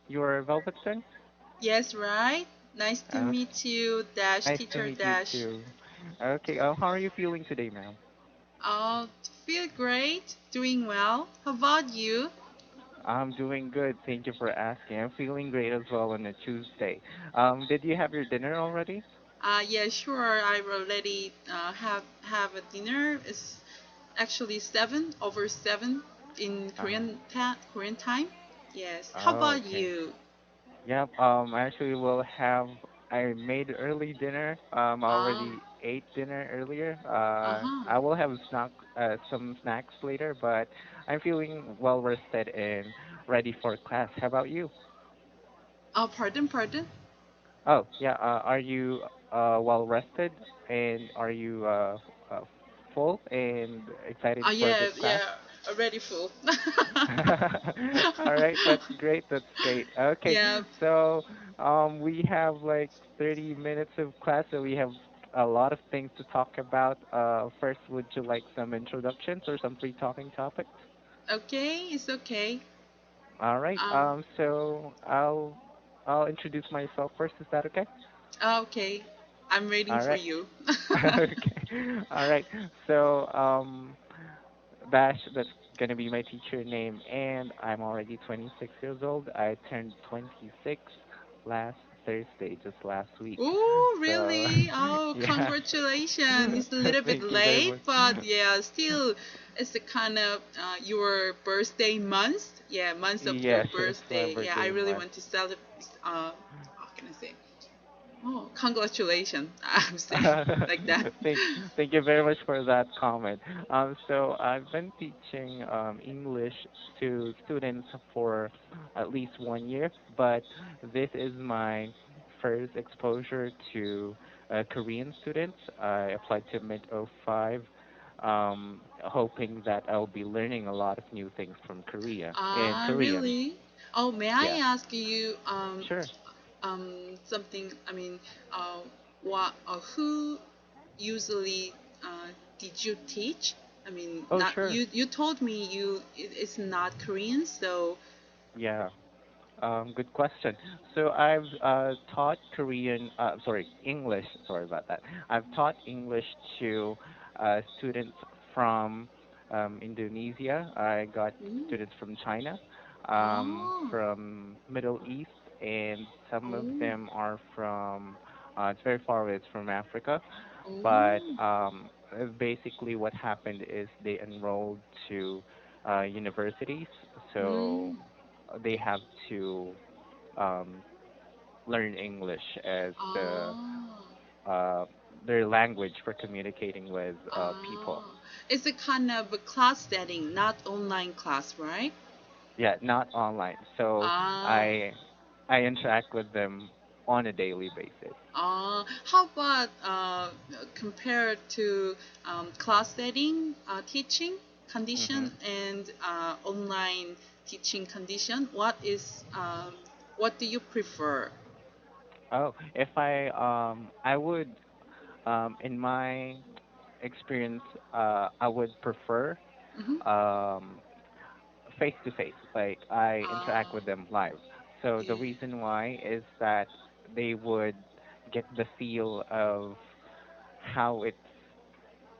Your Velvetson? Yes, right? Nice to Uh, meet you, Dash, Nice to teacher meet you Dash. too. Okay, how are you feeling today, ma'am? Uh, feel great, doing well. How about you? I'm doing good. Thank you for asking. I'm feeling great as well on a Tuesday. Did you have your dinner already? Yeah, sure. I already have a dinner. It's actually 7 over 7 in Uh, Korean time. Yes. How oh, about okay. you? Yep. Actually, we'll have. I made early dinner. I Ah, already ate dinner earlier. uh-huh. I will have some snacks later, but I'm feeling well rested and ready for class. How about you? Oh, pardon. Oh, yeah. Are you well rested and are you full and excited for Yeah, this class? already full. All right, that's great. That's great. Okay, Yeah. so we have like 30 minutes of class, so we have a lot of things to talk about. First, would you like some introductions or some free talking topics? Okay, it's okay. All right. Um, I'll introduce myself first. Is that okay? okay. I'm waiting All for right. you. Okay. All right. So, Bash, that's gonna be my teacher name, and I'm already 26 years old. I turned 26 last Thursday, just last week. Oh, So, really? Oh, yeah. congratulations. It's a little bit Thank you very late, much. but yeah, still, it's the kind of your birthday month. Yeah, month of your Yes, it's my birthday. Yeah, I birthday really month. want to celebrate. How can I say? Oh, congratulations. I'm saying like that. Thank thank you very much for that comment. So I've been teaching English to students for at least 1 year, but this is my first exposure to Korean students. I applied to mid-05, hoping that I'll be learning a lot of new things from Korea in Korean. Really? Oh, may I Yeah, ask you sure. something? I mean, uh, who usually did you teach? I mean, Oh, not sure. you. You told me it's not Korean, so Yeah. Good question. So I've taught Korean, sorry, English, sorry about that. I've taught English to students from Indonesia. I got mm. students from China, Oh, from Middle East, and some of oh, them are from, it's very far away, it's from Africa. But oh, basically what happened is they enrolled to universities, so mm. they have to um, learn English as Ah, uh, their language for communicating with people. ah. It's a kind of a class setting, not online class, right? Yeah, not online. So Ah. I I interact with them on a daily basis. How about compared to class setting teaching Hmm. condition and online teaching condition? What do you prefer? Oh, if I would in my experience, I would prefer Mm-hmm. um face to face. Like I interact Ah, with them live. So the yeah. reason why is that they would get the feel of how it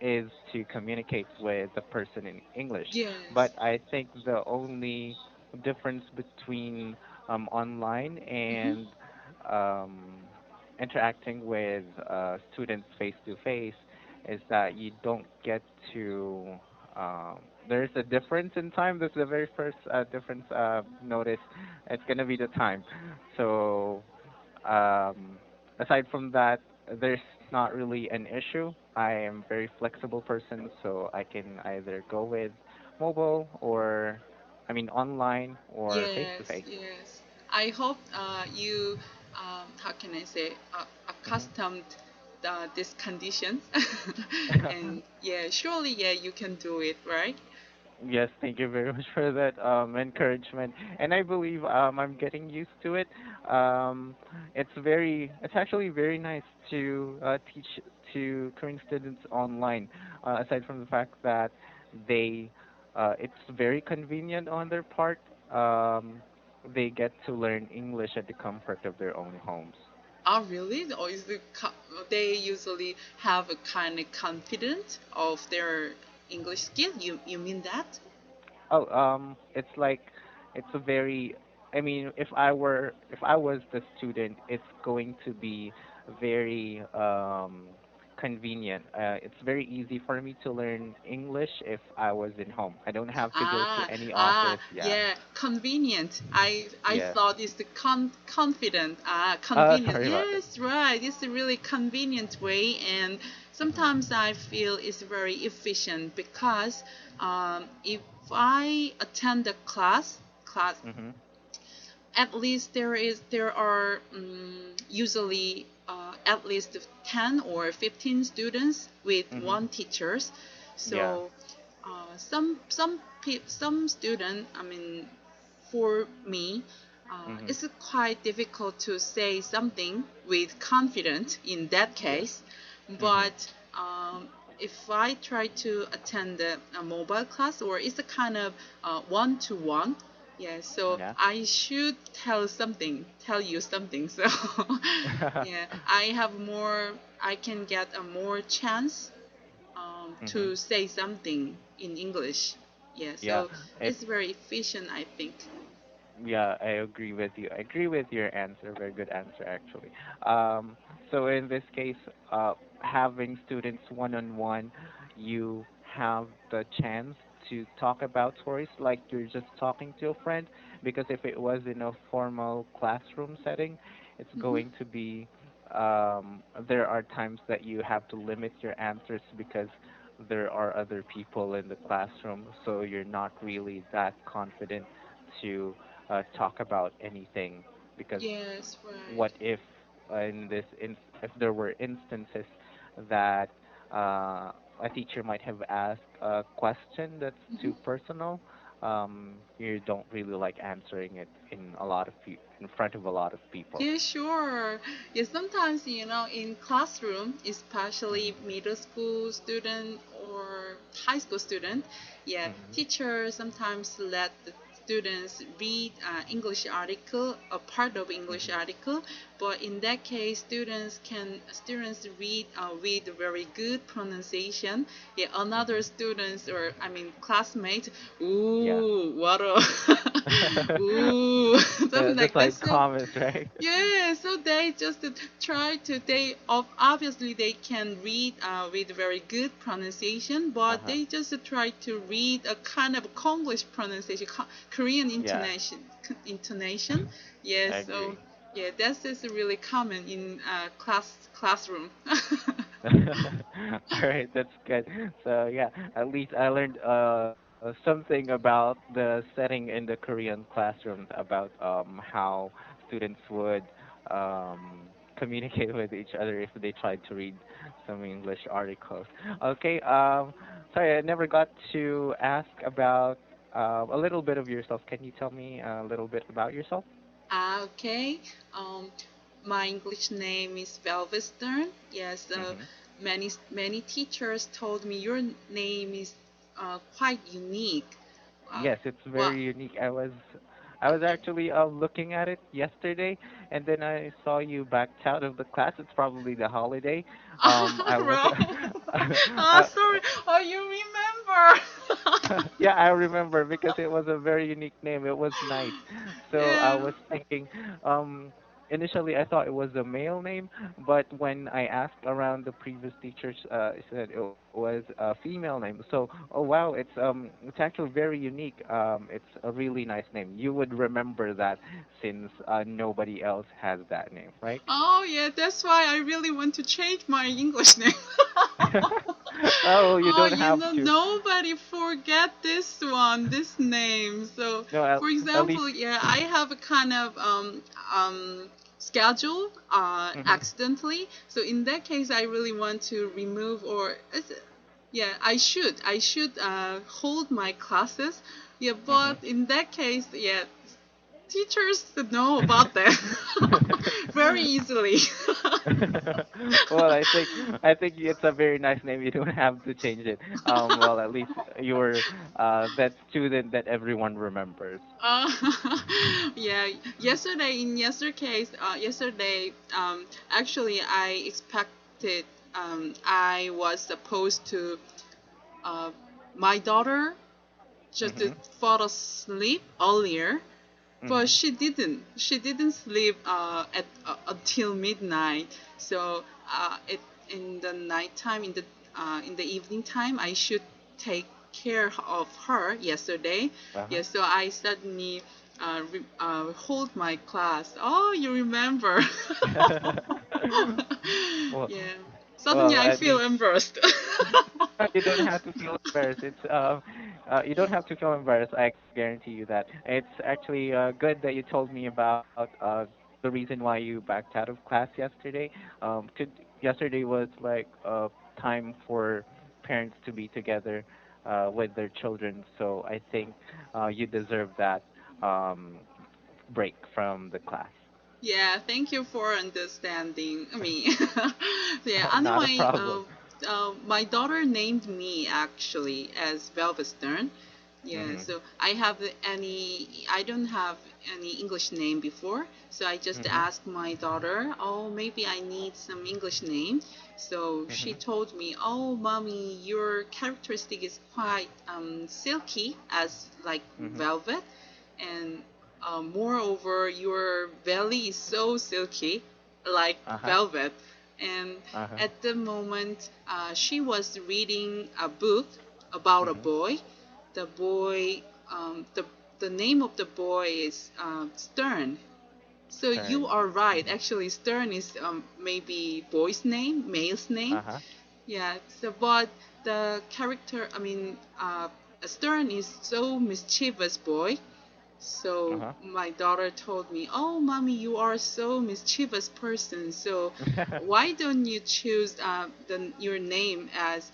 is to communicate with the person in English. Yes. But I think the only difference between online Mm-hmm. and um, interacting with students face to face is that you don't get to. There's a difference in time. That's the very first difference notice. It's gonna be the time. So um, aside from that, there's not really an issue. I am very flexible person, so I can either go with mobile or, I mean, online or face to Yes, face. yes. I hope you, how can I say, accustomed these conditions, and yeah, surely, yeah, you can do it, right? Yes, thank you very much for that encouragement. And I believe I'm getting used to it. It's actually very nice to teach to Korean students online. Aside from the fact that it's very convenient on their part. they get to learn English at the comfort of their own homes. Oh, really? Or is it they usually have a kind of confidence of their English skill? You mean that? Oh, it's like it's a very. I mean, if I was the student, it's going to be very convenient. It's very easy for me to learn English if I was in home. I don't have to go to any office. Yeah. Yeah, convenient. I Yes. thought it's the confident. Convenient. Sorry about that. Yes, right. It's a really convenient way, and sometimes I feel it's very efficient because if I attend a class, Mhm. at least there are usually at least 10 or 15 students with Mhm. one teachers. Yeah. So some student, I mean, for me, Mhm. it's quite difficult to say something with confidence in that Yeah. case. Mhm. But if I try to attend a mobile class, or it's a kind of one to one, yeah, so Yeah. I should tell you something. So yeah, I can get a more chance Mhm. to say something in English. Yeah, Yeah. so It's it's very efficient, I think. Yeah, I agree with you. I agree with your answer. Very good answer, actually. So in this case, having students one-on-one, you have the chance to talk about stories like you're just talking to a friend. Because if it was in a formal classroom setting, it's Hmm. going to be, there are times that you have to limit your answers because there are other people in the classroom, so you're not really that confident to talk about anything because Yes, right. what if if there were instances that a teacher might have asked a question that's Hmm. too personal, you don't really like answering it in front of a lot of people. Yeah, sure. Yeah, sometimes, in classroom, especially Mhm. middle school student or high school student, yeah, Mhm. teachers sometimes let the students read English article, a part of English Mhm. article, but in that case, students read with very good pronunciation. Yeah, another Mhm. students, or I mean classmates, Yeah. ooh, what a ooh, something The like that. side So comments, right? yeah, so they just try to they obviously they can read with very good pronunciation, but Uh-huh. they just try to read a kind of Konglish pronunciation, Korean Yeah. intonation. Yeah, I so agree. yeah, that's just really common in classroom. All right, that's good. So yeah, at least I learned something about the setting in the Korean classrooms about how students would communicate with each other if they tried to read some English articles. Okay, sorry, I never got to ask about a little bit of yourself. Can you tell me a little bit about yourself? Okay. Um, my English name is Velvestern. Yes, Mm-hmm. many teachers told me your name is quite unique. Yes, it's What? very unique. I was actually looking at it yesterday, and then I saw you backed out of the class. It's probably the holiday. I was Right. I, Sorry. Oh, you remember? yeah, I remember because it was a very unique name. It was nice. So I Yeah. was thinking, initially I thought it was a male name, but when I asked around the previous teachers, it said it was a female name. So, oh wow, it's actually very unique. It's a really nice name. You would remember that since nobody else has that name, right? Oh, yeah. That's why I really want to change my English name. Oh, you Oh, don't have to. nobody forget this name. So, No, for at least. example, yeah, I have a kind of schedule Mhm. accidentally. So in that case, I really want to remove yeah, I should hold my classes. Yeah, Mhm. but in that case, yeah, teachers know about that. very easily. Well, I think it's a very nice name. You don't have to change it. Well, at least you're that student that everyone remembers. Uh, yeah, yesterday in yesterday, actually I expected, I was supposed to, uh, my daughter just Mhm. fall asleep earlier, but Mhm. she didn't sleep at until midnight. So it in the nighttime, in the evening time, I should take care of her yesterday. Uh Yeah, so I suddenly hold my class. Oh, you remember? huh. well, Yeah, suddenly well, I at feel least embarrassed. you don't have to feel embarrassed. You don't have to feel embarrassed. I guarantee you that. It's actually good that you told me about the reason why you backed out of class yesterday. Yesterday was like time for parents to be together with their children. So I think you deserve that um break from the class. Yeah, thank you for understanding me. Yeah, Not a anyway, problem. my daughter named me actually as Velvestern. Yeah, Mhm. so I don't have any English name before, so I just Mhm. asked my daughter, oh, maybe I need some English name. So she Mhm. told me, oh, mommy, your characteristic is quite silky as like Mhm. velvet, and moreover, your belly is so silky, like Uh huh. velvet. And Uh huh. at the moment, she was reading a book about a Mhm. boy. The boy, the name of the boy is Stern. So you Stern. are right. Mhm. Actually, Stern is maybe boy's name, male's name. Uh huh. Yeah. So, but the character, Stern is so mischievous boy. Uh So huh. my daughter told me, "Oh, mommy, you are so mischievous person. So why don't you choose your name as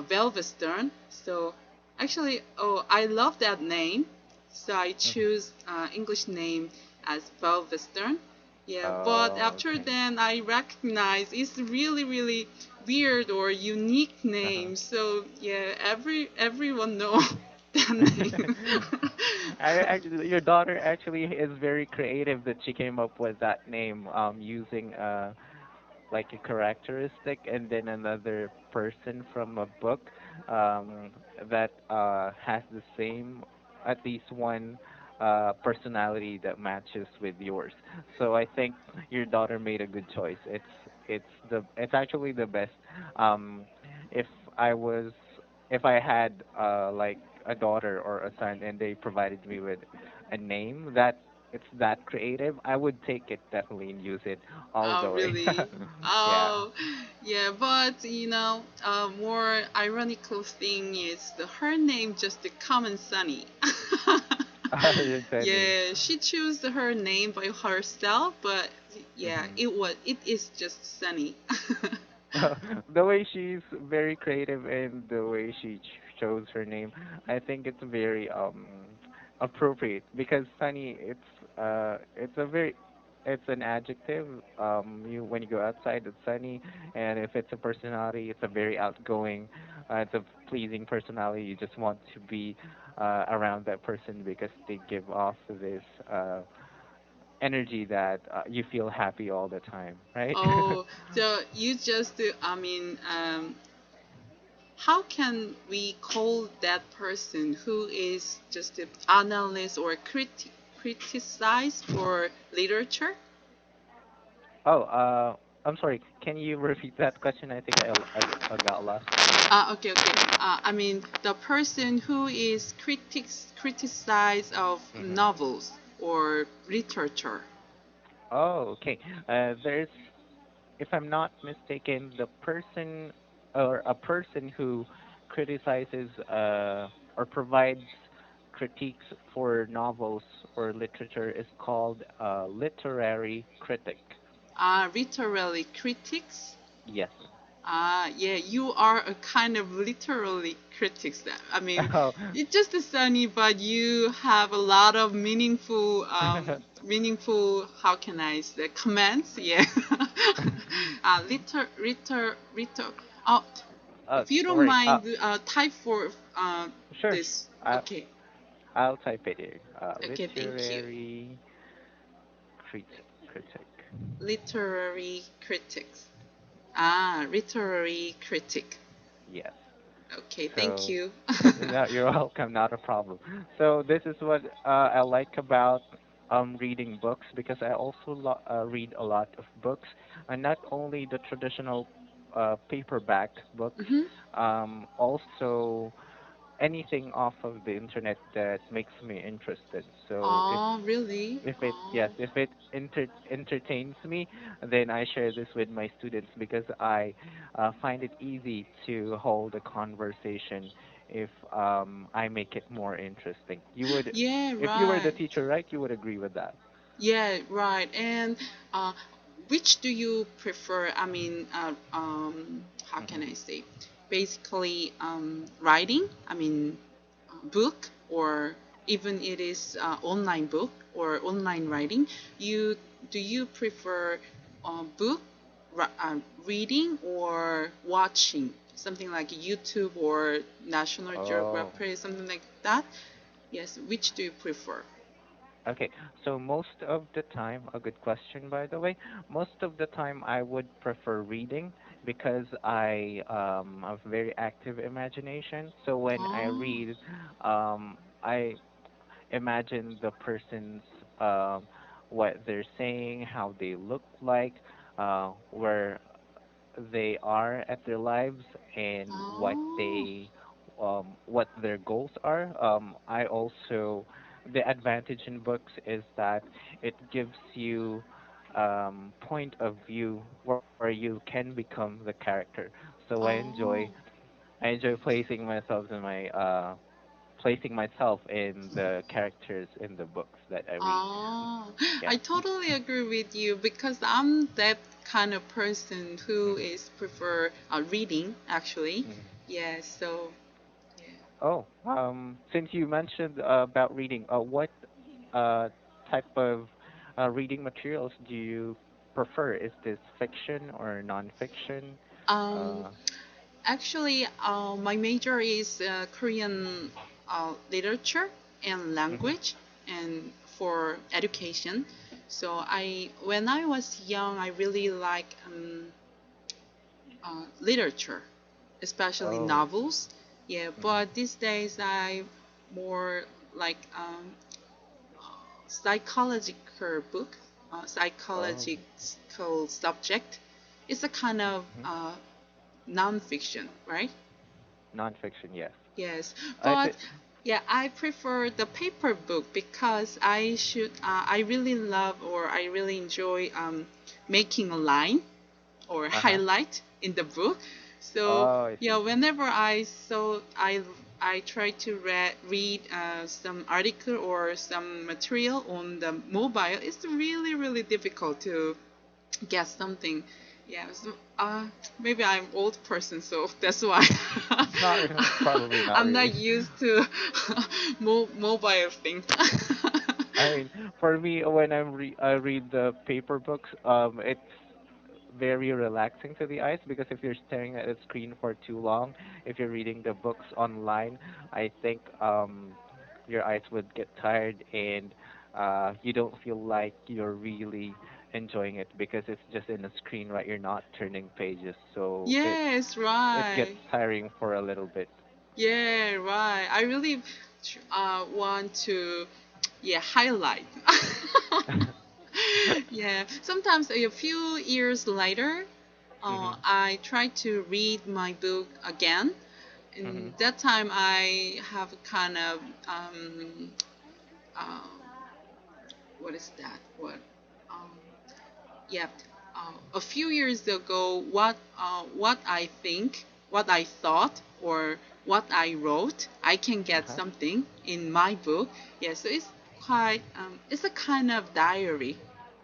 Velvestern?" So actually, oh, I love that name. So I Mhm. choose English name as Velvestern. Yeah, but Oh, after okay. then I recognize it's really really weird or unique Uh huh. name. So yeah, everyone know that name. Your daughter actually is very creative that she came up with that name using like a characteristic and then another person from a book um that has the same at least one personality that matches with yours. So I think your daughter made a good choice. It's actually the best. um if I was if I had like a daughter or a son and they provided me with a name that it's that creative, I would take it definitely and use it all Oh, the way. really? Yeah. Oh, yeah, but more ironical thing is her name just the common Sunny. Sunny. Yeah, she chose her name by herself, but yeah, Hmm. it is just Sunny. The way she's very creative and the way she chose her name, I think it's very appropriate because Sunny, it's a very it's an adjective. You when you go outside, it's sunny, and if it's a personality, it's a very outgoing. It's a pleasing personality. You just want to be around that person because they give off this energy that you feel happy all the time, right? Oh, so you just, how can we call that person who is just an analyst or criticize for literature? Oh, I'm sorry. Can you repeat that question? I think I got lost. Okay, okay. The person who is criticize of Hmm. novels or literature. Oh, okay. There's, if I'm not mistaken, the person or a person who criticizes or provides critiques for novels or literature is called a literary critic. Literary critics. Yes. Yeah, you are a kind of literally critics. That I mean, Oh, it's just a sunny, but you have a lot of meaningful, meaningful. How can I say comments? Yeah. Liter. Oh, if you don't don't worry. mind, type for Sure. this. I Okay. I'll type it here. Okay. Thank you. Literary critic. Literary critics. Literary critic. Yes. Okay. Thank So, you. no, you're welcome. Not a problem. So this is what I like about reading books because I also read a lot of books, and not only the traditional paperback books, Hmm. also anything off of the internet that makes me interested. So Oh, really? if it yes, Oh, if it entertains me, then I share this with my students because I find it easy to hold a conversation if I make it more interesting. You would, yeah, if you were the right. teacher, right? You would agree with that. Yeah, right. And uh, which do you prefer? I mean, how can Hmm. I say? Basically, writing. I mean, book or even it is online book or online writing. You do you prefer book reading or watching something like YouTube or National Oh. Geographic, something like that? Yes. Which do you prefer? Okay, so most of the time, a good question by the way, most of the time I would prefer reading because I have very active imagination. So when I Oh. read, I imagine the person's what they're saying, how they look like, where they are at their lives and Oh, what their goals are. I also the advantage in books is that it gives you point of view where you can become the character. So oh, I enjoy placing myself in the characters in the books that I read. oh. Yeah. I totally agree with you because I'm that kind of person who Mm-hmm. is prefer reading actually. Hmm. Yeah, so yeah. Oh, since you mentioned about reading, what uh, type of reading materials do you prefer? Is this fiction or nonfiction? Um, Uh, Actually, my major is Korean literature and mhm. language and for education. So when I was young, I really like literature, especially Oh. novels. Yeah, Mhm. but these days I more like psychological book, Oh. psychological subject. It's a kind of Mhm. nonfiction, right? Nonfiction, yes. Yes, I but think. yeah, I prefer the paper book because I really love or I really enjoy making a line or Uh-huh. highlight in the book. So Oh, I yeah, see. whenever I try to read some article or some material on the mobile, it's really difficult to get something. Yeah, so, maybe I'm old person, so that's why Not probably not I'm not really. used to mobile thing. I mean, for me, when I read the paper books, it's very relaxing to the eyes because if you're staring at a screen for too long, if you're reading the books online, I think your eyes would get tired and you don't feel like you're really enjoying it because it's just in a screen, right? You're not turning pages, so Yes, it gets right. tiring for a little bit. Yeah, right. I really want to, yeah, highlight. Yeah, sometimes a few years later, Mhm. I try to read my book again. And Mhm. that time I have a kind of uh, what is that? Um, yeah, a few years ago, what I think, what I thought, or what I wrote, I can get Uh-huh. something in my book. Yeah, so it's quite it's a kind of diary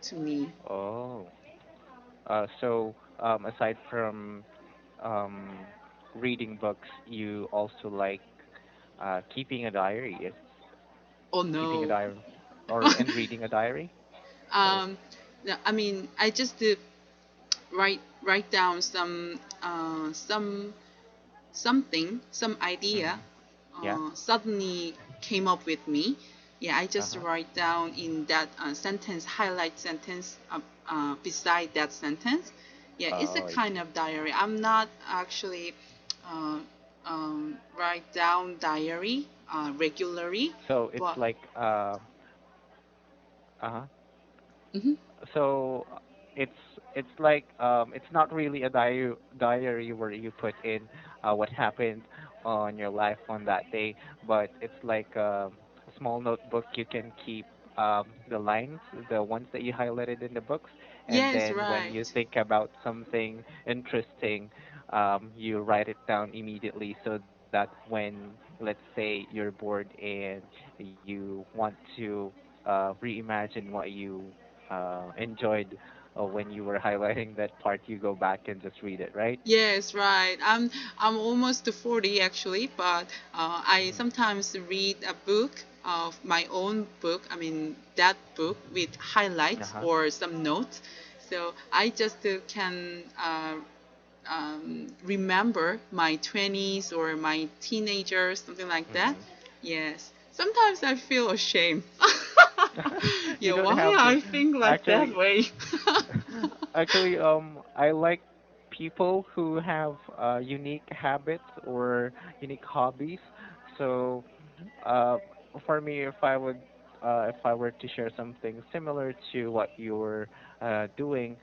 to me. Oh. So aside from um reading books, you also like keeping a diary. Is Oh keeping a no. diary or and reading a diary? Or um, no, I mean, I just write down some idea mm-hmm. Yeah. suddenly came up with me. Yeah, I just Uh-huh. write down in that sentence, highlight sentence beside that sentence. Yeah, it's a Oh, I kind see. of diary. I'm not actually uh, write down diary regularly, So it's but like uh-huh. mhm. So it's it's like it's not really a diary where you put in what happened on your life on that day, but it's like a small notebook you can keep the lines, the ones that you highlighted in the books, and Yes, then when you right. think about something interesting, you write it down immediately so that when, let's say, you're bored and you want to reimagine what you enjoyed when you were highlighting that part, you go back and just read it, right? Yes, right. I'm almost to 40 actually, but I Mm-hmm. sometimes read a book of my own book. I mean that book with highlights Uh-huh. or some notes. So I just can remember my 20s or my teenagers, something like that. Mm-hmm. Yes. Sometimes I feel ashamed. You Yeah, don't why have to. I think like that Actually, way. actually, I like people who have unique habits or unique hobbies. So, uh, for me, if I were to share something similar to what you're doing,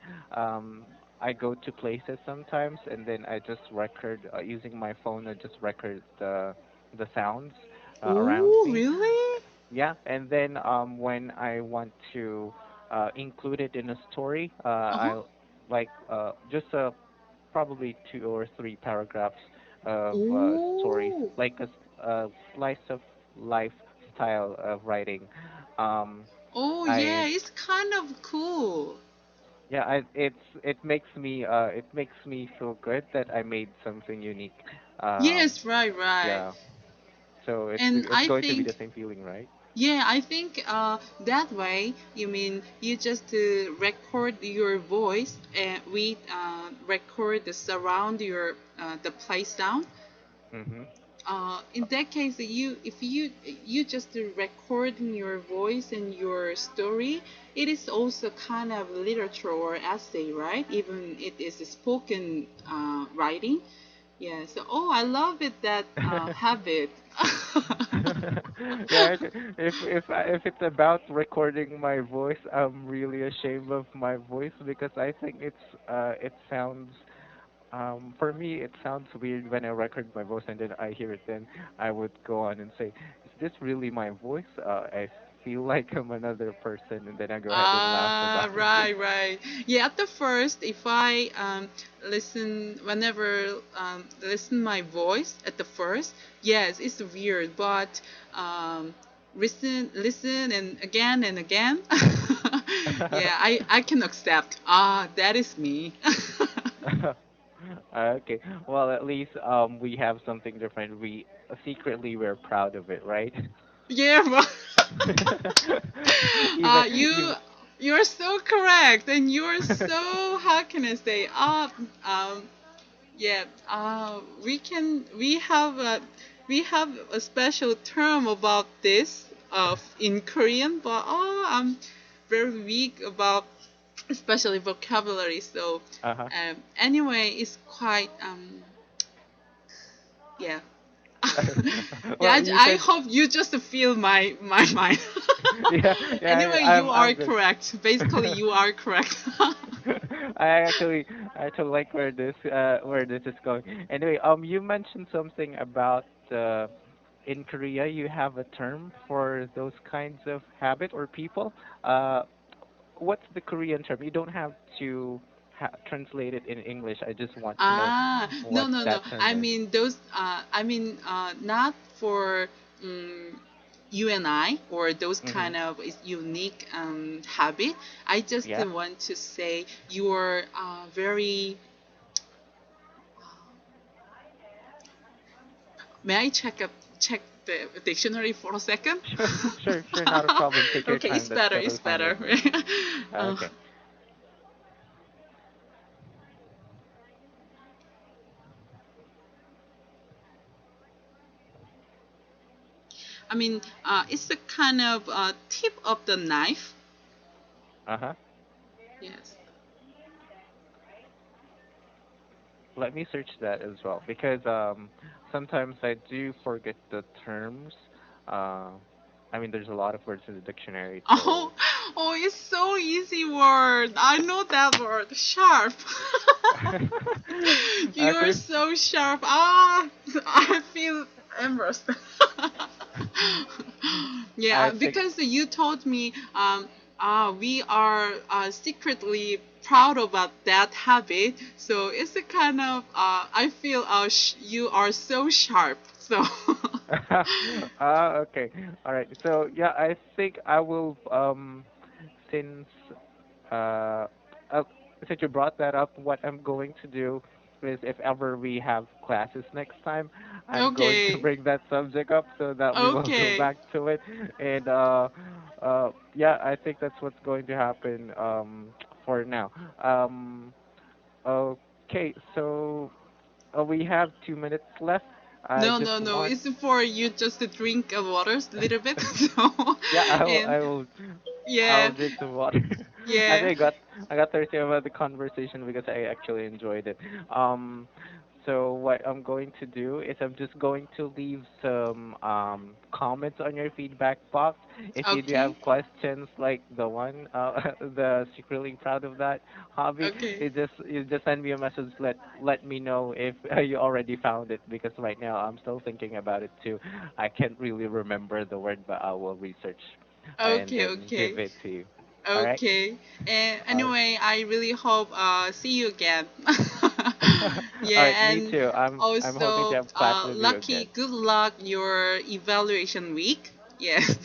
I go to places sometimes, and then I just record using my phone. I just record the sounds around Oh, me. really? Yeah, and then when I want to include it in a story, Uh-huh. I like just probably two or three paragraphs of stories, Oh. like a slice of life style of writing. Um, Oh yeah, I it's kind of cool. yeah, it makes me feel good that I made something unique. Um, Yes, right, right. yeah, so And it's I going to be think, the same feeling, right? yeah, I think that way, you mean you just record your voice and we record the surround your the place down. Mm-hmm. In that case, if you just recording your voice and your story, it is also kind of literature or essay, right? Even it is a spoken writing. Yeah. So, oh, I love it that habit. Yeah, if it's about recording my voice, I'm really ashamed of my voice because I think it sounds for me it sounds weird when I record my voice and then I hear it, then I would go on and say, is this really my voice? I feel like I'm another person, and then I go ahead and laugh Ah, about it. right, right. Yeah, at the first, if I whenever listen my voice at the first, yes, it's weird, but um, listen, and again, yeah, I can accept. Ah, that is me. Okay. Well, at least we have something different. We secretly we're proud of it, right? Yeah, but Even you even you're so correct, and you're so how can I say um yeah, we have a special term about this in Korean, but I'm very weak about especially vocabulary. So uh-huh. anyway, it's quite yeah. Yeah, Well, you I said hope you just feel my mind. yeah, yeah, Anyway, you are I'm good. correct. Basically, you are correct. I actually like where this is going. Anyway, you mentioned something about in Korea you have a term for those kinds of habit or people. Uh, what's the Korean term? You don't have to translate it in English. I just want to know Ah, no, what no, no. that term I is. mean those. Not for you and I or those Mhm. kind of unique habit. I just Yeah. want to say you're very May I check the dictionary for a second? Sure, sure, sure. Not a problem. Take your Okay, time. it's That's better. totally It's fine better. with me. uh, Okay. I mean, it's the kind of tip of the knife. Uh-huh. Yes. Let me search that as well because sometimes I do forget the terms. Uh, I mean, there's a lot of words in the dictionary, Oh, so oh, it's so easy word. I know that word. Sharp. You're actually, so sharp. Ah, I feel embarrassed. I Yeah, think because you told me we are secretly proud about that habit. So it's a kind of I feel you are so sharp. So okay. All right. So yeah, I think I will since uh, uh since you brought that up, what I'm going to do is if ever we have classes next time, I'm going to okay, bring that subject up so that we will go okay. back to it. And yeah, I think that's what's going to happen for now. Um okay, so we have 2 minutes left. I No, just no, no. want It's for you just to drink water a little bit. So, yeah, and I'll yeah, drink some water. yeah. Actually, I got thirsty about the conversation because I actually enjoyed it. Um, so what I'm going to do is I'm just going to leave some comments on your feedback box. If you do Okay, have questions like the one the secretly proud of that hobby, okay, you just send me a message. Let me know if you already found it because right now I'm still thinking about it too. I can't really remember the word, but I will research and okay, then give okay, it to you. All right. okay. And All right. anyway, I really hope see you again. All right. Yeah, Me and too. I'm hoping to also have class with you again. lucky, good luck your evaluation week. Yes,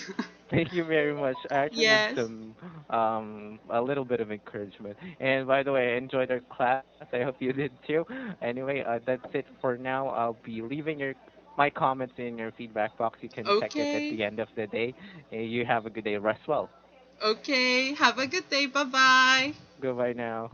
Thank you very much. I actually need yes. some a little bit of encouragement. And by the way, I enjoyed our class. I hope you did too. Anyway, that's it for now. I'll be leaving your my comments in your feedback box. You can check it at Okay, the end of the day. You have a good day. Rest well. okay. Have a good day. Bye bye. Goodbye now.